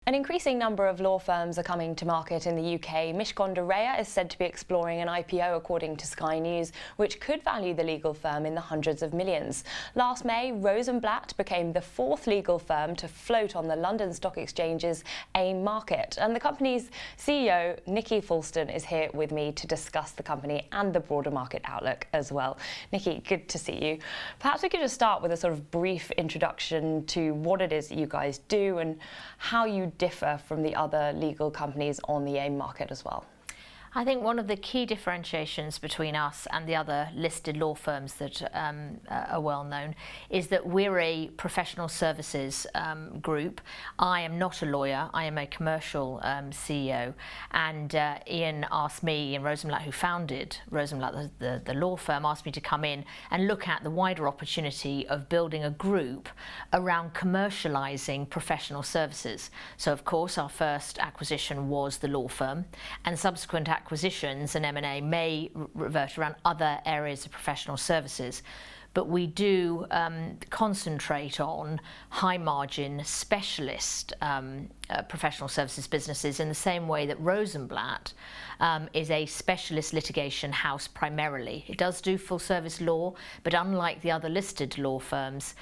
An increasing number of law firms are coming to market in the UK. Mishcon de Reya is said to be exploring an IPO, according to Sky News, which could value the legal firm in the hundreds of millions. Last May, Rosenblatt became the fourth legal firm to float on the London Stock Exchange's AIM market. And the company's CEO, Nicola Foulston, is here with me to discuss the company and the broader market outlook as well. Nikki, good to see you. Perhaps we could just start with a sort of brief introduction to what it is that you guys do and how you differ from the other legal companies on the AIM market as well. I think one of the key differentiations between us and the other listed law firms that are well known is that we're a professional services group. I am not a lawyer, I am a commercial CEO, and Ian Rosenblatt, who founded Rosenblatt, the law firm, asked me to come in and look at the wider opportunity of building a group around commercialising professional services. So of course our first acquisition was the law firm, and subsequent acquisitions and M&A may revert around other areas of professional services, but we do concentrate on high-margin specialist professional services businesses in the same way that Rosenblatt is a specialist litigation house primarily. It does do full-service law, but unlike the other listed law firms,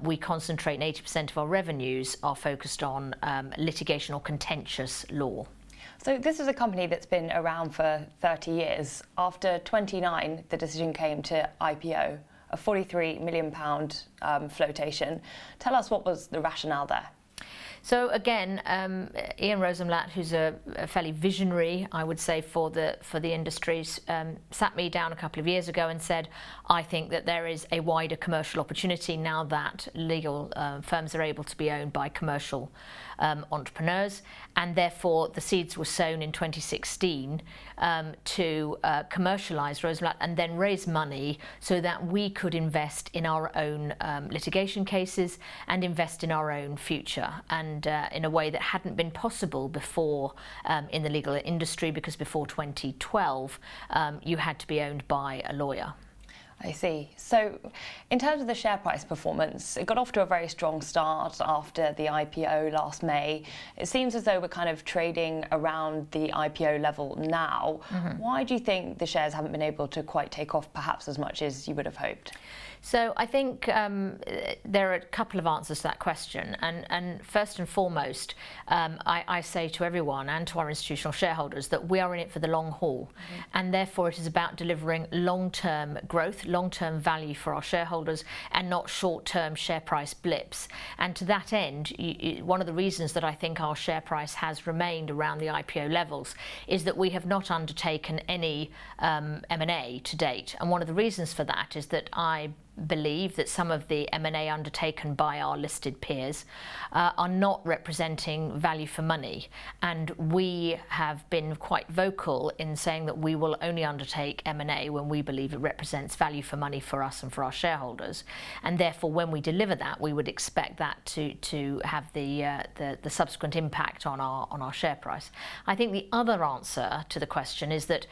we concentrate, and 80% of our revenues are focused on litigation or contentious law. So this is a company that's been around for 30 years. After 29, the decision came to IPO, a £43 million flotation. Tell us, what was the rationale there? So again, Ian Rosenblatt, who's a fairly visionary, I would say, for the industries, sat me down a couple of years ago and said, I think that there is a wider commercial opportunity now that legal firms are able to be owned by commercial entrepreneurs, and therefore the seeds were sown in 2016 to commercialise Rosenblatt and then raise money so that we could invest in our own litigation cases and invest in our own future, and in a way that hadn't been possible before in the legal industry, because before 2012 you had to be owned by a lawyer. I see. So in terms of the share price performance, it got off to a very strong start after the IPO last May. It seems as though we're kind of trading around the IPO level now. Why do you think the shares haven't been able to quite take off perhaps as much as you would have hoped? So I think there are a couple of answers to that question, and first and foremost, I say to everyone and to our institutional shareholders that we are in it for the long haul, and therefore it is about delivering long-term growth, long-term value for our shareholders, and not short-term share price blips. And to that end, one of the reasons that I think our share price has remained around the IPO levels is that we have not undertaken any M&A to date, and one of the reasons for that is that I believe that some of the M&A undertaken by our listed peers are not representing value for money, and we have been quite vocal in saying that we will only undertake M&A when we believe it represents value for money for us and for our shareholders, and therefore when we deliver that, we would expect that to have the subsequent impact on our share price. I think the other answer to the question is that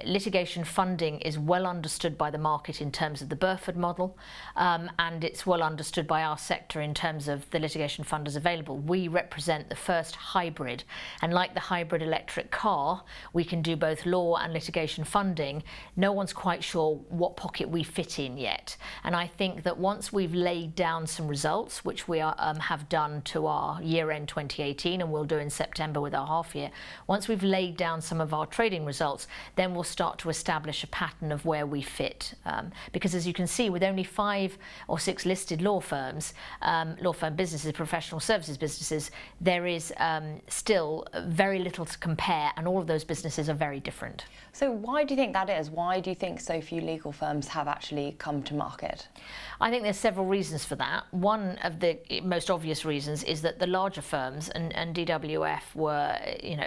litigation funding is well understood by the market in terms of the Burford model, and it's well understood by our sector in terms of the litigation funders available. We represent the first hybrid, and like the hybrid electric car, we can do both law and litigation funding. No one's quite sure what pocket we fit in yet, and I think that once we've laid down some results, which we have done to our year-end 2018, and we'll do in September with our half-year, once we've laid down some of our trading results, then we'll start to establish a pattern of where we fit. Because as you can see, with only 5 or 6 listed law firm businesses, professional services businesses, there is still very little to compare, and all of those businesses are very different. So why do you think that is? Why do you think so few legal firms have actually come to market? I think there's several reasons for that. One of the most obvious reasons is that the larger firms, and DWF were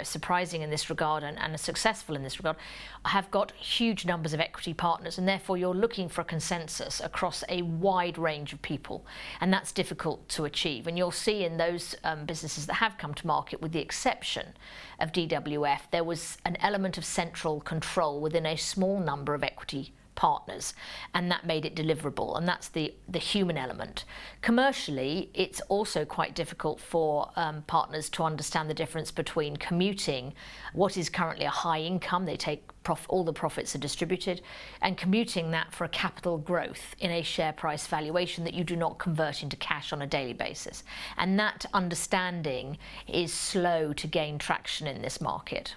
surprising in this regard and are successful in this regard, have got huge numbers of equity partners, and therefore you're looking for a consensus across a wide range of people, and that's difficult to achieve. And you'll see in those businesses that have come to market, with the exception of DWF, there was an element of central control within a small number of equity partners, and that made it deliverable, and that's the human element. Commercially, it's also quite difficult for partners to understand the difference between commuting what is currently a high income, they take all the profits are distributed, and commuting that for a capital growth in a share price valuation that you do not convert into cash on a daily basis. And that understanding is slow to gain traction in this market.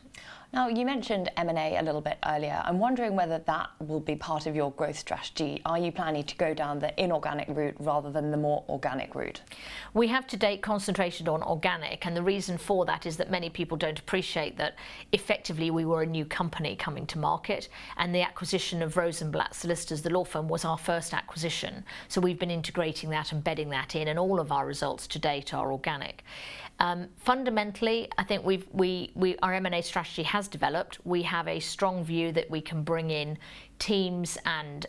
Now, you mentioned M&A a little bit earlier. I'm wondering whether that will be part of your growth strategy. Are you planning to go down the inorganic route rather than the more organic route? We have to date concentrated on organic, and the reason for that is that many people don't appreciate that effectively we were a new company coming to market, and the acquisition of Rosenblatt Solicitors, the law firm, was our first acquisition. So we've been integrating that, embedding that in, and all of our results to date are organic. Fundamentally, I think our M&A strategy has developed. We have a strong view that we can bring in teams and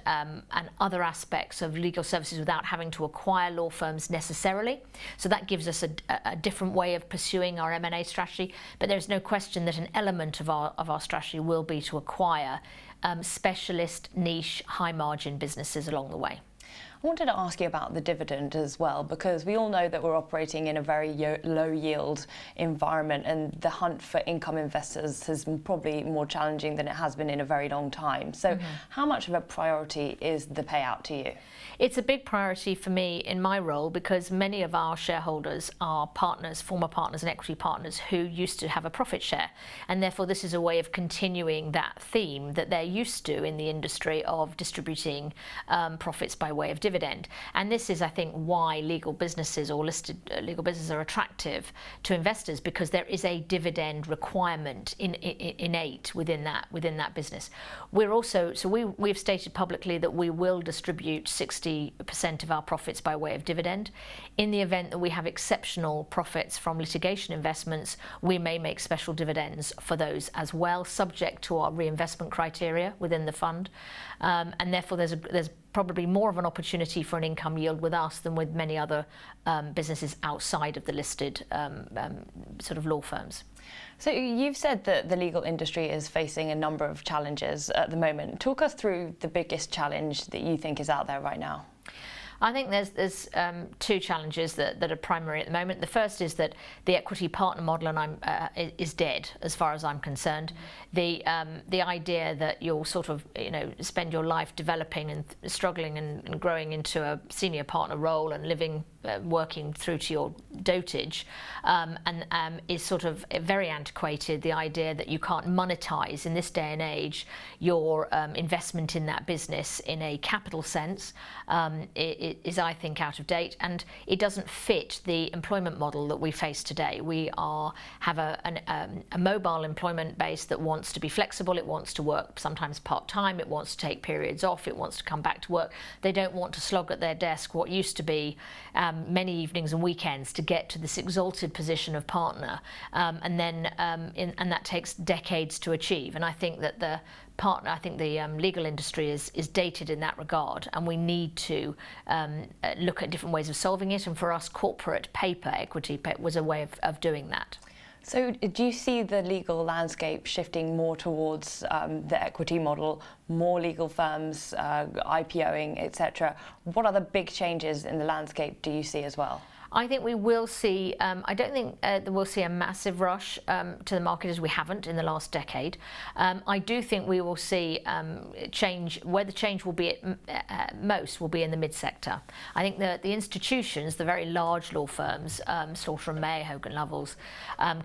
other aspects of legal services without having to acquire law firms necessarily. So that gives us a different way of pursuing our M&A strategy. But there's no question that an element of our strategy will be to acquire specialist, niche, high margin businesses along the way. I wanted to ask you about the dividend as well, because we all know that we're operating in a very low yield environment, and the hunt for income investors is probably more challenging than it has been in a very long time. So how much of a priority is the payout to you? It's a big priority for me in my role, because many of our shareholders are partners, former partners and equity partners who used to have a profit share. And therefore this is a way of continuing that theme that they're used to in the industry of distributing profits by way of dividend. And this is, I think, why legal businesses or listed legal businesses are attractive to investors, because there is a dividend requirement innate within that business. We're also, we've stated publicly that we will distribute 60% of our profits by way of dividend. In the event that we have exceptional profits from litigation investments, we may make special dividends for those as well, subject to our reinvestment criteria within the fund. And therefore there's probably more of an opportunity for an income yield with us than with many other businesses outside of the listed sort of law firms. So you've said that the legal industry is facing a number of challenges at the moment. Talk us through the biggest challenge that you think is out there right now. I think there's two challenges that are primary at the moment. The first is that the equity partner model is dead, as far as I'm concerned. The idea that you'll sort of spend your life developing and struggling and growing into a senior partner role and living, working through to your dotage, is sort of very antiquated. The idea that you can't monetize in this day and age your investment in that business in a capital sense is, I think, out of date, and it doesn't fit the employment model that we face today. We have a mobile employment base that wants to be flexible. It wants to work sometimes part-time. It wants to take periods off. It wants to come back to work. They don't want to slog at their desk what used to be many evenings and weekends to get to this exalted position of partner, and that takes decades to achieve. And I think that the legal industry is dated in that regard, and we need to look at different ways of solving it. And for us, corporate paper, equity paper, was a way of doing that. So do you see the legal landscape shifting more towards the equity model, more legal firms IPOing, etc.? What other big changes in the landscape do you see as well? I think we will see, I don't think that we'll see a massive rush to the market, as we haven't in the last decade. I do think we will see change. Where the change will be most will be in the mid-sector. I think the institutions, the very large law firms, Slaughter and May, Hogan Lovells,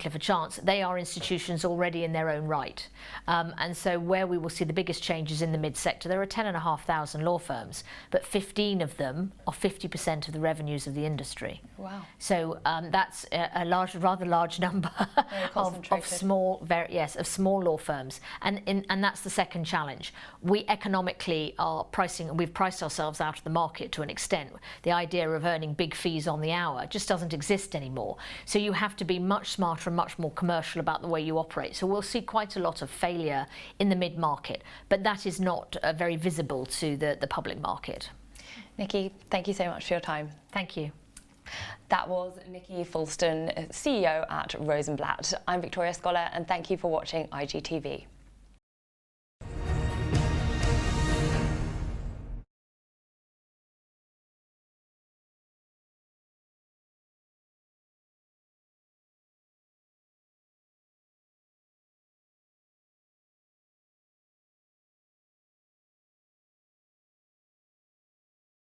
Clifford Chance, they are institutions already in their own right. And so where we will see the biggest changes in the mid-sector, there are 10,500 law firms, but 15 of them are 50% of the revenues of the industry. Wow! So that's a rather large number of small law firms, and that's the second challenge. We economically are pricing, and we've priced ourselves out of the market to an extent. The idea of earning big fees on the hour just doesn't exist anymore. So you have to be much smarter and much more commercial about the way you operate. So we'll see quite a lot of failure in the mid-market, but that is not very visible to the public market. Nikki, thank you so much for your time. Thank you. That was Nicola Foulston, CEO at Rosenblatt. I'm Victoria Scholar, and thank you for watching IGTV.